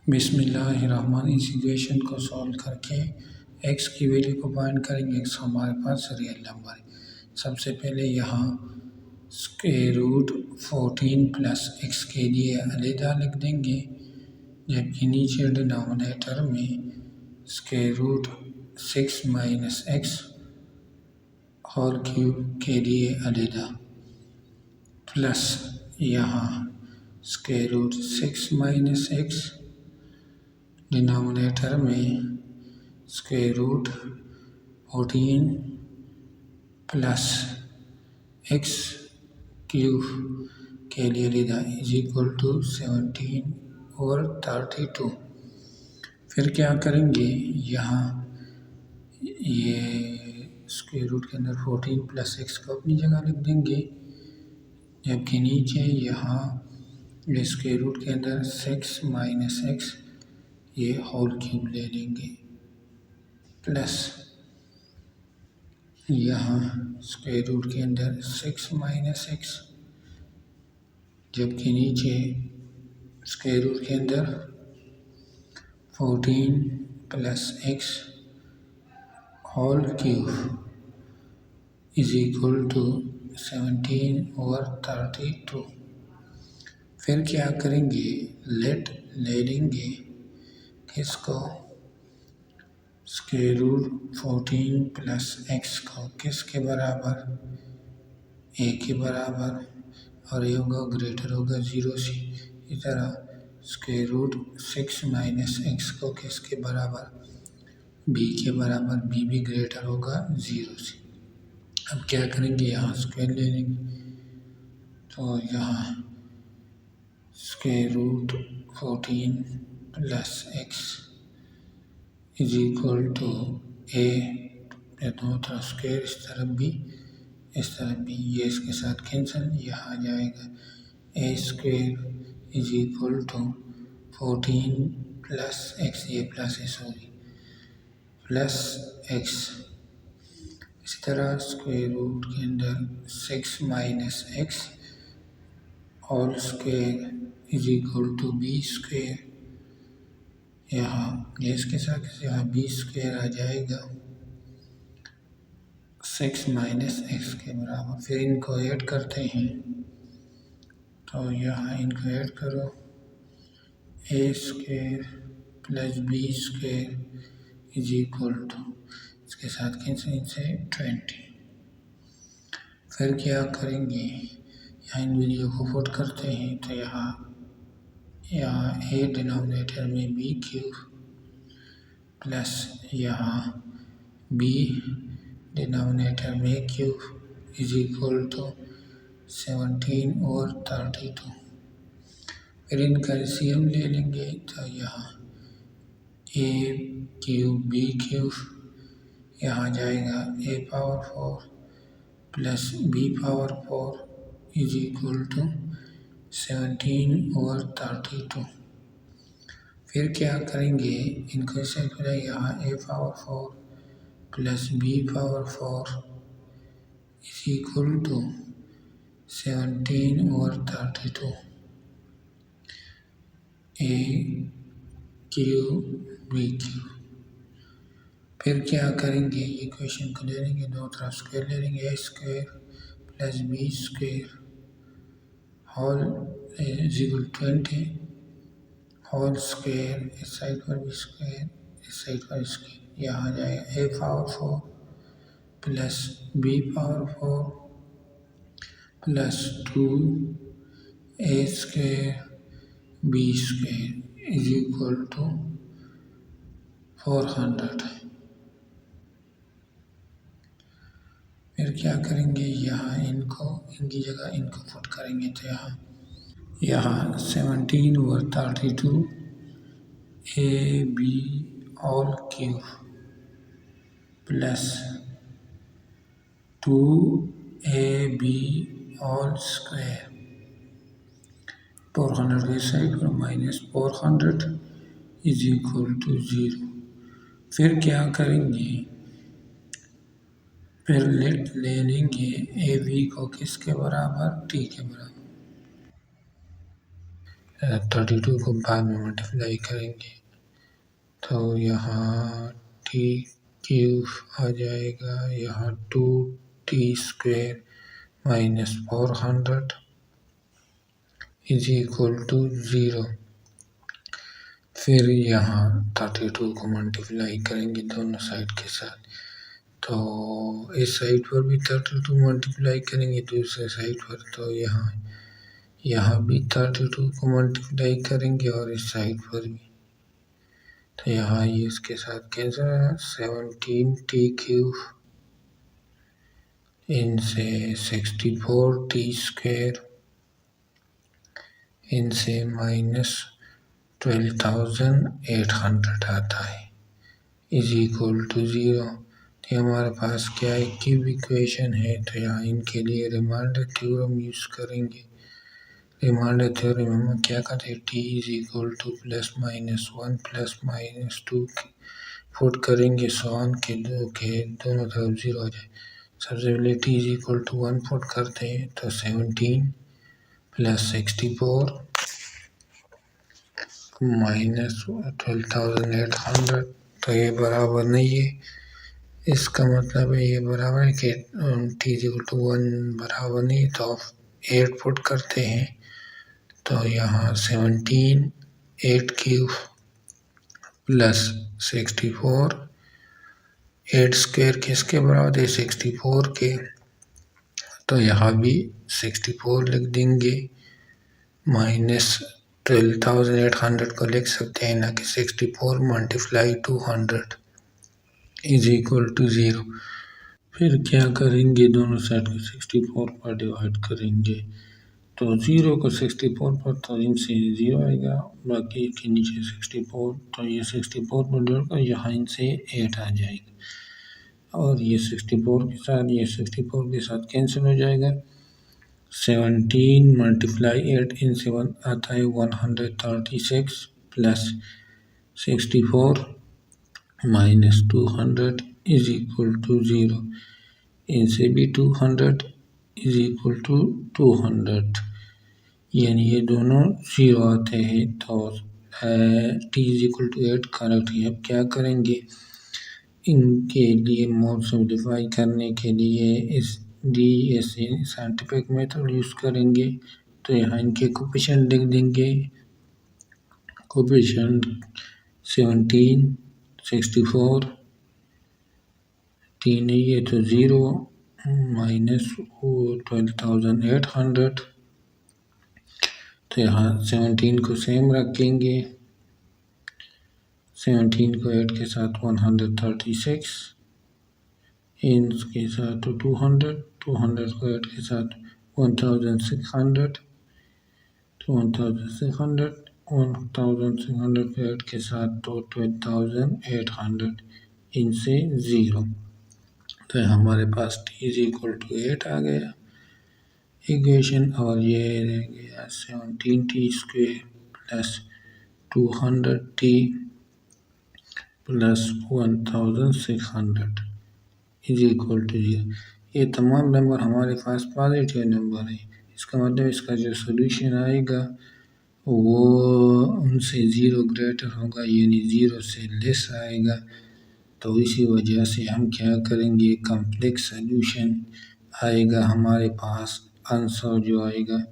बिस्मिल्लाहिर्रहमानिर्रहीम। इस इक्वेशन को सॉल्व करके x की वैल्यू को फाइंड करेंगे। x हमारे पास रियल नंबर है। सबसे पहले यहाँ स्क्वायर रूट 14 प्लस x के लिए अलग लिख देंगे, जबकि नीचे डिनोमिनेटर में square root 6 minus x whole cube के लिए अलग प्लस यहाँ square root 6 minus x denominator में square root 14 plus x cube के लिए लिखा इज इक्वल टू 17 और 32। फिर क्या करेंगे, यहाँ ये स्क्वायर रूट के अंदर 14 प्लस एक्स को अपनी जगह लिख देंगे, जबकि नीचे यहाँ ये स्क्वायर रूट के अंदर 6 माइनस एक्स ये होल क्यूब ले लेंगे प्लस यहाँ स्क्वायर रूट के अंदर 6 माइनस एक्स, जबकि नीचे स्क्वायर रूट के अंदर 14 plus x whole cube is equal to 17 और 32। फिर क्या करेंगे, लेट ले लेंगे इसको स्क्वायर रूट 14 प्लस एक्स को किसके बराबर, ए के बराबर, और ये होगा ग्रेटर होगा 0 से। इस तरह स्क्वायर रूट 6 माइनस एक्स को किसके बराबर, बी के बराबर, बी भी ग्रेटर होगा 0 से। अब क्या करेंगे, यहाँ स्क्वायर ले लेंगे, तो यहाँ square root 14 plus x is equal to a, दोनों तरफ स्क्वायर, इस तरफ भी इस तरफ भी, ये इसके साथ कैंसिल, यहाँ आ जाएगा a square is equal to 14 plus x, ये प्लस है सॉरी, प्लस एक्स। इसी तरह स्क्वायर रूट के अंदर 6 minus x whole square is equal to b square, यहाँ ये इसके साथ यहाँ बी स्क्वायर आ जाएगा 6 माइनस एक्स के बराबर। फिर इनको ऐड करते हैं, तो यहाँ इनको ऐड करो, a square plus b square is equal to, इसके साथ कैंसिल से 20। फिर क्या करेंगे, यहाँ इन वैल्यू को पुट करते हैं, तो यहाँ ए डिनोमिनेटर में बी क्यूब प्लस यहाँ बी डिनोमिनेटर में क्यूब इज इक्वल टू 17 और 32। फिर इनका एलसीएम ले लेंगे, तो यहाँ ए क्यूब बी क्यूब यहाँ जाएगा a power 4 plus b power 4 is equal to 17 और 32। फिर क्या करेंगे, इनको ऐसे करें, यहाँ a power 4 plus b power 4 is equal to 17 और 32। A cube b cube. फिर क्या करेंगे, इक्वेशन को ले लेंगे, दो तरफ स्क्वायर ले लेंगे, a square plus b square whole is equal 20 whole square, इस साइड पर भी स्क्वायर, इस साइड पर स्क्वायर, यहाँ आ जाएगा a power 4 plus b power 4 plus 2 a square b square is equal to 400। फिर क्या करेंगे, यहाँ इनको इनकी जगह इनको पुट करेंगे, तो यहाँ 17 और 32 a b whole cube plus 2 a b whole square, 400 के साइड पर माइनस 400 इज इक्वल टू 0। फिर क्या करेंगे, फिर लेट ले लेंगे ए बी को किसके बराबर, टी के बराबर। 32 को बाद में मल्टीप्लाई करेंगे तो यहाँ टी क्यूब आ जाएगा, यहाँ 2t² minus 400 is equal to 0। फिर यहाँ 32 को मल्टीप्लाई करेंगे दोनों साइड के साथ, तो इस साइड पर भी 32 मल्टीप्लाई करेंगे दूसरे साइड पर, तो यहाँ भी 32 को मल्टीप्लाई करेंगे और इस साइड पर भी, तो यहाँ ये इसके साथ कैंसिल है। 17t³ इनसे 64t² इनसे माइनस 12,800 आता है इज इक्वल टू 0। तो हमारे पास क्या है, क्यूब इक्वेशन है, तो यहाँ इनके लिए रिमाइंडर थ्योरम यूज़ करेंगे। रिमाइंडर थ्योरम में हम क्या करते हैं, t is equal to +-1 +-2 put करेंगे, सॉन के दोनों तरफ 0 हो जाए। सबसे पहले t is equal to 1 put करते हैं, तो 17 + 64 माइनस 12,800, तो ये बराबर नहीं है। इसका मतलब है ये बराबर है कि t इज इक्वल टू 1 बराबर नहीं है, तो 8 पुट करते हैं, तो यहाँ 17 8³ + 64 8² किसके बराबर है, 64 के, तो यहाँ भी 64 लिख देंगे, माइनस 12,800 को लिख सकते हैं ना कि 64 × 200 इज इक्वल टू 0। फिर क्या करेंगे, दोनों साइड को 64 पर डिवाइड करेंगे, तो 0 को 64 पर, तो इनसे 0 आएगा, बाकी के नीचे 64, तो ये 64 पर डिवाइड कर, यहाँ इनसे 8 आ जाएगा, और ये 64 के साथ ये 64 के साथ कैंसिल हो जाएगा। 17 × 8 इनसे 1 आता है 136 + 64 माइनस 200 इज इक्वल टू 0। इनसे भी 200 इज इक्वल टू 200, यानी ये दोनों 0 आते हैं, तो t is equal to 8 correct है। अब क्या करेंगे, इनके लिए मोड सिंप्लीफाई करने के लिए इस साइंटिफिक मेथड यूज़ करेंगे, तो यहाँ इनके कोफिशिएंट लिख देंगे। कोफिशिएंट 17 64 3 नहीं है तो 0 माइनस 12,800, तो यहाँ 17 को सेम रखेंगे, 17 को 8 के साथ 136, इनके साथ 200 को 8 के साथ 1,600, तो 1,600 को 8 के साथ तो 12,800 इनसे 0, तो हमारे पास t इज इक्वल टू 8 आ गया इक्वेशन, और ये रह गया 17t² + 200t + 1,600 is equal to 0। ये तमाम नंबर हमारे पास पॉजिटिव नंबर है, इसका मतलब इसका जो सोल्यूशन आएगा वो उनसे 0 ग्रेटर होगा, यानी 0 से लेस आएगा, तो इसी वजह से हम क्या करेंगे, कम्प्लेक्स सोल्यूशन आएगा हमारे पास, आंसर जो आएगा।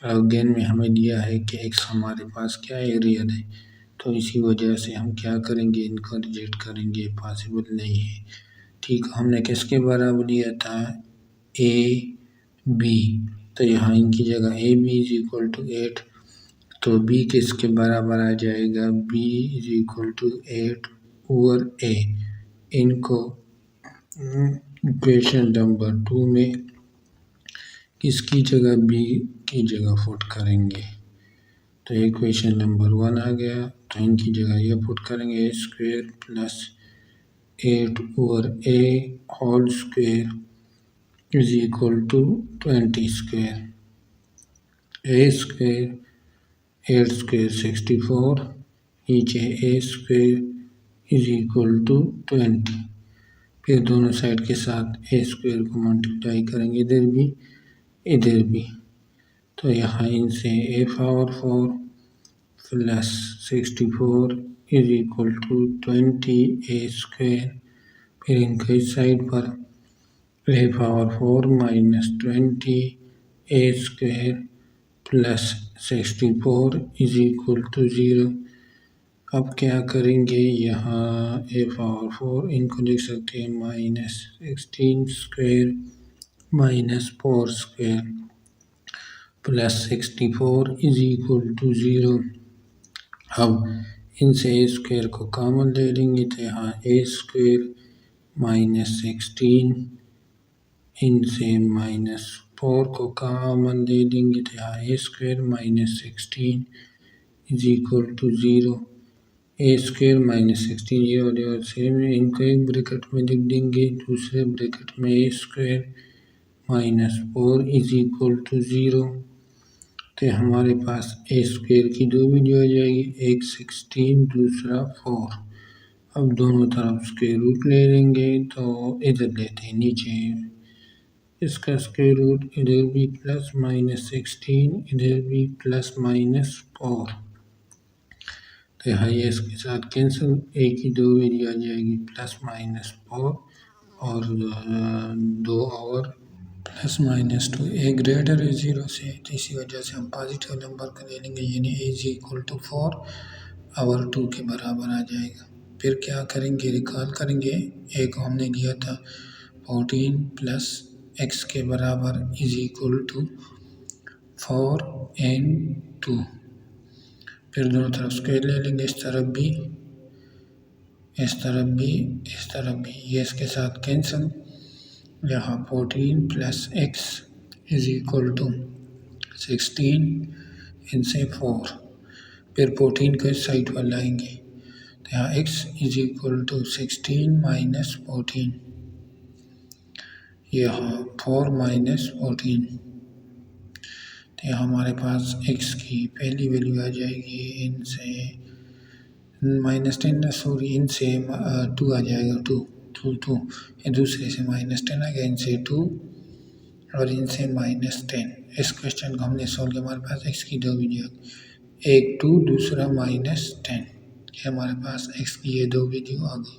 अगेन में हमें दिया है कि x हमारे पास क्या है, रियल है, तो इसी वजह से हम क्या करेंगे, इनको रिजेक्ट करेंगे, पॉसिबल नहीं है। ठीक, हमने किसके बराबर लिया था, a b, तो यहाँ इनकी जगह a b is equal to 8, तो b किसके बराबर आ जाएगा, b is equal to 8 over a। इनको इक्वेशन नंबर 2 में किसकी जगह, b की जगह पुट करेंगे, तो इक्वेशन नंबर 1 आ गया, तो इनकी जगह ये पुट करेंगे, a² + 8 over a whole square is equal to 20², a² 8² 64, नीचे a² इज इक्वल टू 20, फिर दोनों साइड के साथ a² को मल्टीप्लाई करेंगे, इधर भी, तो यहाँ इनसे a⁴ plus 64 is equal to 20a²। फिर इनके इस साइड पर a⁴ minus 20a² plus 64 is equal to 0। अब क्या करेंगे, यहाँ a⁴ इनको लिख सकते हैं -16² minus 4² plus 64 is equal to 0। अब इनसे a² को कॉमन ले लेंगे तो यहाँ a² माइनस 16, इनसे -4 को कॉमन ले लेंगे तो यहाँ a² minus 16 is equal to 0। a² minus 16 ये वाले और सेम है, इनको एक ब्रैकेट में लिख देंगे, दूसरे ब्रैकेट में a² minus 4 is equal to 0। तो हमारे पास a² की दो वैल्यू आ जाएगी, एक 16 दूसरा 4। अब दोनों तरफ स्क्वायर रूट ले लेंगे तो इधर लेते हैं नीचे इसका स्क्वायर रूट, इधर भी प्लस -16 इधर भी प्लस -4। तो यहाँ ये इसके साथ कैंसिल, a की दो वैल्यू आ जाएगी +-4 और 2 और +-2। a ग्रेटर है 0 से, तो इसी वजह से हम पॉजिटिव नंबर का ले लेंगे, यानी a इज इक्वल टू 4 और 2 के बराबर आ जाएगा। फिर क्या करेंगे, रिकॉल करेंगे, a को हमने लिया था 14 प्लस x के बराबर इज इक्वल टू 4 and 2। फिर दोनों तरफ स्क्वायर ले लेंगे, इस तरफ भी इस तरफ भी इस तरफ भी, ये इसके साथ कैंसिल, यहाँ 14 plus x is equal to 16 इनसे 4। फिर 14 को इस साइड पर लाएंगे तो यहाँ x is equal to 16 minus 14, यहाँ 4 माइनस 14। तो यहाँ हमारे पास x की पहली वैल्यू आ जाएगी, इनसे -10 सॉरी इनसे 2 आ जाएगा, 2 ये दूसरे से -10 आ गया, इनसे 2 और इनसे -10। इस क्वेश्चन को हमने सॉल्व किया, हमारे पास x की दो वैल्यू, एक 2 दूसरा -10, ये हमारे पास x की ये दो वैल्यू आ गई।